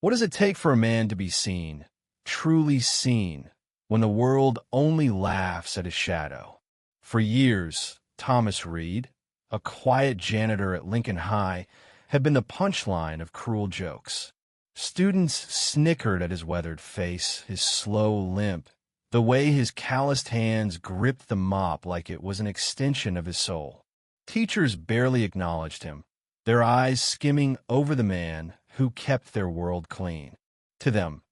What does it take for a man to be seen, truly seen, when the world only laughs at his shadow? For years, Thomas Reed, a quiet janitor at Lincoln High, had been the punchline of cruel jokes. Students snickered at his weathered face, his slow limp, the way his calloused hands gripped the mop like it was an extension of his soul. Teachers barely acknowledged him, their eyes skimming over the man who kept their world clean. To them,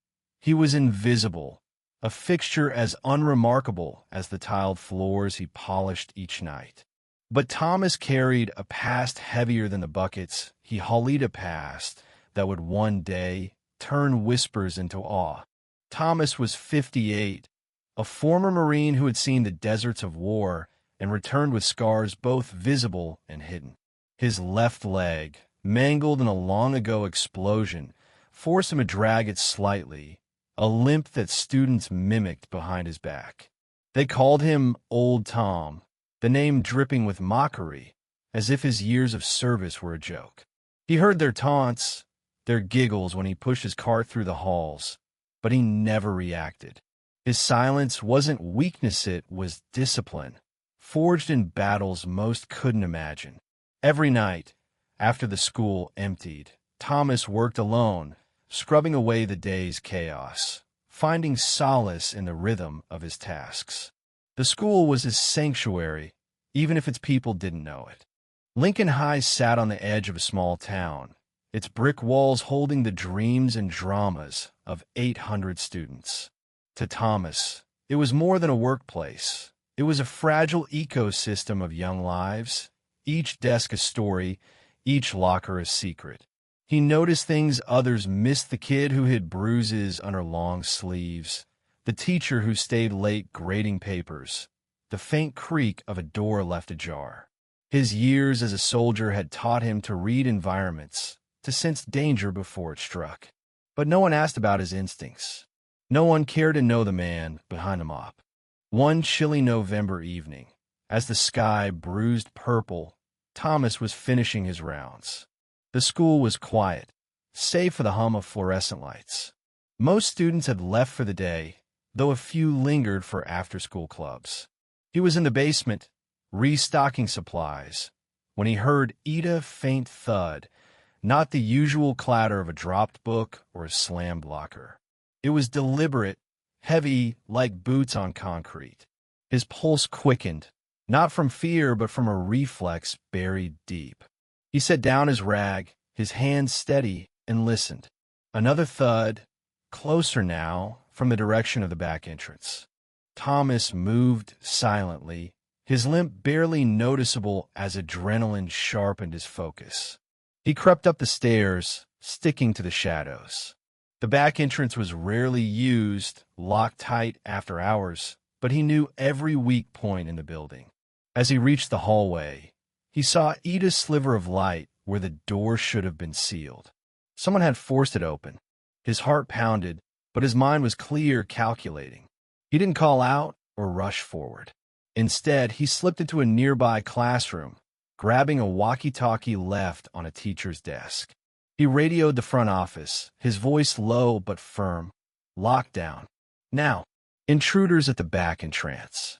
he was invisible, a fixture as unremarkable as the tiled floors he polished each night. But Thomas carried a past heavier than the buckets he hauled past that would one day turn whispers into awe. Thomas was 58, a former Marine who had seen the deserts of war and returned with scars both visible and hidden. His left leg, mangled in a long-ago explosion, forced him to drag it slightly, a limp that students mimicked behind his back. They called him Old Tom, the name dripping with mockery, as if his years of service were a joke. He heard their taunts, their giggles when he pushed his cart through the halls, but he never reacted. His silence wasn't weakness, it was discipline, forged in battles most couldn't imagine. Every night, after the school emptied, Thomas worked alone, scrubbing away the day's chaos, finding solace in the rhythm of his tasks. The school was his sanctuary, even if its people didn't know it. Lincoln High sat on the edge of a small town, its brick walls holding the dreams and dramas of 800 students. To Thomas, it was more than a workplace. It was a fragile ecosystem of young lives, each desk a story, each locker a secret. He noticed things others missed: the kid who hid bruises under long sleeves, the teacher who stayed late grading papers, the faint creak of a door left ajar. His years as a soldier had taught him to read environments, to sense danger before it struck. But no one asked about his instincts. No one cared to know the man behind the mop. One chilly November evening, as the sky bruised purple, Thomas was finishing his rounds. The school was quiet, save for the hum of fluorescent lights. Most students had left for the day, though a few lingered for after-school clubs. He was in the basement, restocking supplies, when he heard a faint thud, not the usual clatter of a dropped book or a slammed locker. It was deliberate, heavy like boots on concrete. His pulse quickened, not from fear but from a reflex buried deep. He set down his rag, his hands steady, and listened. Another thud, closer now, from the direction of the back entrance. Thomas moved silently, his limp barely noticeable as adrenaline sharpened his focus. He crept up the stairs, sticking to the shadows. The back entrance was rarely used, locked tight after hours, but he knew every weak point in the building. As he reached the hallway, he saw a sliver of light where the door should have been sealed. Someone had forced it open. His heart pounded, but his mind was clear, calculating. He didn't call out or rush forward. Instead, he slipped into a nearby classroom, grabbing a walkie-talkie left on a teacher's desk. He radioed the front office, his voice low but firm. Lockdown. Now. Intruders at the back entrance.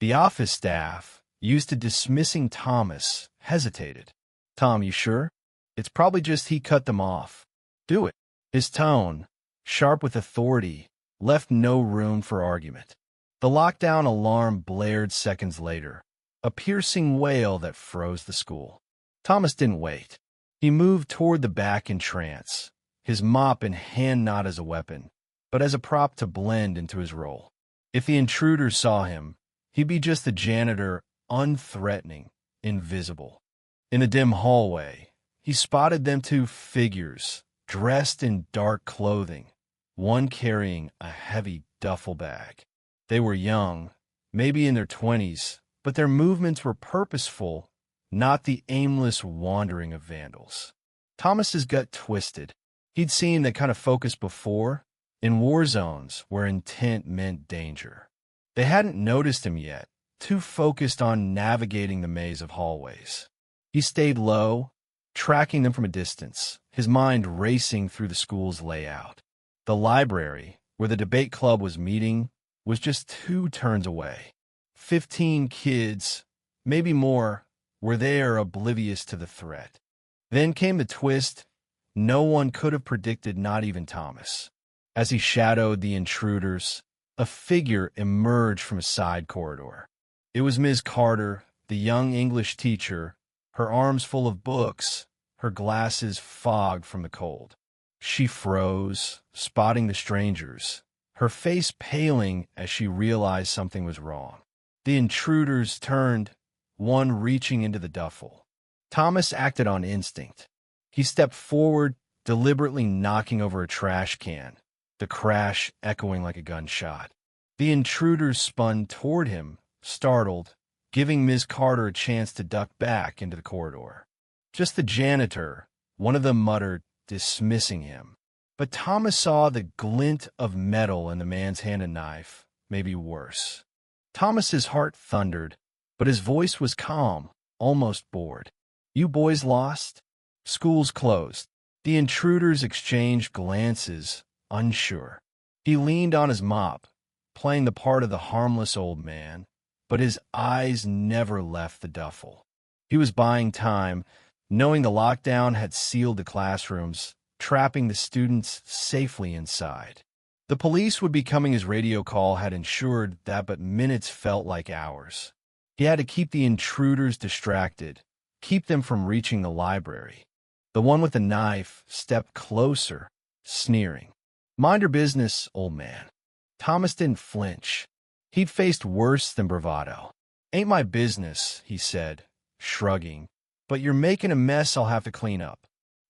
The office staff, used to dismissing Thomas, hesitated. "Tom, you sure? It's probably just he cut them off. Do it." His tone, sharp with authority, left no room for argument. The lockdown alarm blared seconds later, a piercing wail that froze the school. Thomas didn't wait. He moved toward the back entrance, his mop in hand not as a weapon, but as a prop to blend into his role. If the intruder saw him, he'd be just the janitor, unthreatening, invisible. In the dim hallway, he spotted them two figures, dressed in dark clothing, one carrying a heavy duffel bag. They were young, maybe in their 20s, but their movements were purposeful, not the aimless wandering of vandals. Thomas's gut twisted. He'd seen that kind of focus before, in war zones where intent meant danger. They hadn't noticed him yet, too focused on navigating the maze of hallways. He stayed low, tracking them from a distance, his mind racing through the school's layout. The library, where the debate club was meeting, was just 2 turns away. 15 kids, maybe more, were there oblivious to the threat. Then came the twist no one could have predicted, not even Thomas. As he shadowed the intruders, a figure emerged from a side corridor. It was Ms. Carter, the young English teacher, her arms full of books, her glasses fogged from the cold. She froze, spotting the strangers, her face paling as she realized something was wrong. The intruders turned, one reaching into the duffel. Thomas acted on instinct. He stepped forward, deliberately knocking over a trash can, the crash echoing like a gunshot. The intruders spun toward him, startled, giving Ms. Carter a chance to duck back into the corridor. Just the janitor, one of them muttered, dismissing him. But Thomas saw the glint of metal in the man's hand, a knife, maybe worse. Thomas's heart thundered, but his voice was calm, almost bored. You boys lost? School's closed. The intruders exchanged glances, unsure. He leaned on his mop, playing the part of the harmless old man, but his eyes never left the duffel. He was buying time, knowing the lockdown had sealed the classrooms, trapping the students safely inside. The police would be coming. His radio call had ensured that, but minutes felt like hours. He had to keep the intruders distracted, keep them from reaching the library. The one with the knife stepped closer, sneering. Mind your business, old man. Thomas didn't flinch. He'd faced worse than bravado. Ain't my business, he said, shrugging. But you're making a mess I'll have to clean up.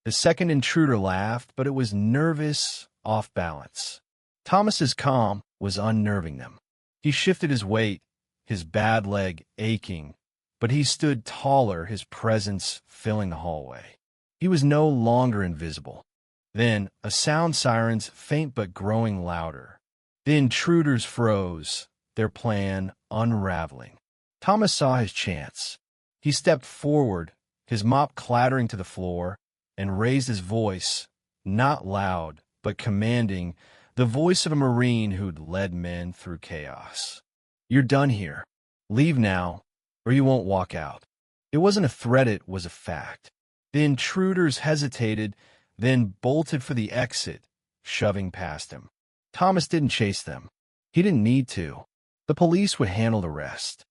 The second intruder laughed, but it was nervous, off balance. Thomas's calm was unnerving them. He shifted his weight, his bad leg aching, but he stood taller, his presence filling the hallway. He was no longer invisible. Then, a sound sirens, faint but growing louder. The intruders froze, their plan unraveling. Thomas saw his chance. He stepped forward, his mop clattering to the floor, and raised his voice, not loud, but commanding, the voice of a Marine who'd led men through chaos. You're done here. Leave now, or you won't walk out. It wasn't a threat, it was a fact. The intruders hesitated, then bolted for the exit, shoving past him. Thomas didn't chase them. He didn't need to. The police would handle the rest.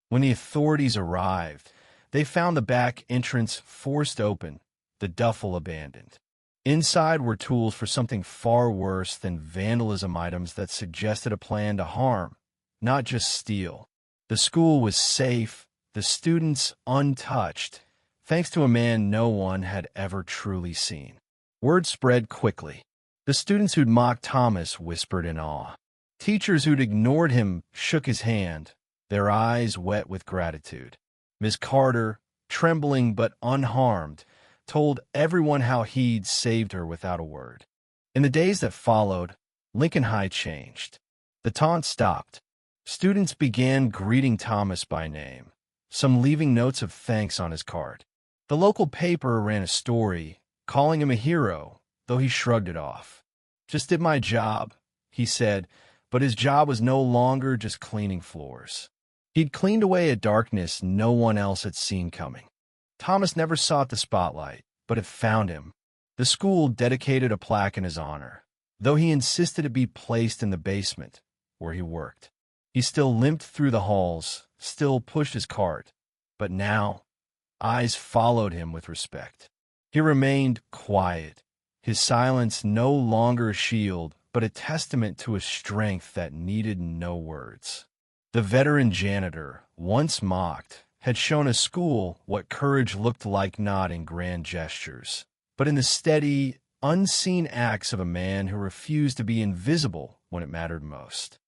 When the authorities arrived, they found the back entrance forced open, the duffel abandoned. Inside were tools for something far worse than vandalism, items that suggested a plan to harm, not just steal. The school was safe, the students untouched, thanks to a man no one had ever truly seen. Word spread quickly. The students who'd mocked Thomas whispered in awe. Teachers who'd ignored him shook his hand, their eyes wet with gratitude. Ms. Carter, trembling but unharmed, told everyone how he'd saved her without a word. In the days that followed, Lincoln High changed. The taunt stopped. Students began greeting Thomas by name, some leaving notes of thanks on his card. The local paper ran a story, calling him a hero, though he shrugged it off. Just did my job, he said, but his job was no longer just cleaning floors. He'd cleaned away a darkness no one else had seen coming. Thomas never sought the spotlight, but it found him. The school dedicated a plaque in his honor, though he insisted it be placed in the basement, where he worked. He still limped through the halls, still pushed his cart, but now, eyes followed him with respect. He remained quiet, his silence no longer a shield, but a testament to a strength that needed no words. The veteran janitor, once mocked, had shown a school what courage looked like, not in grand gestures, but in the steady, unseen acts of a man who refused to be invisible when it mattered most.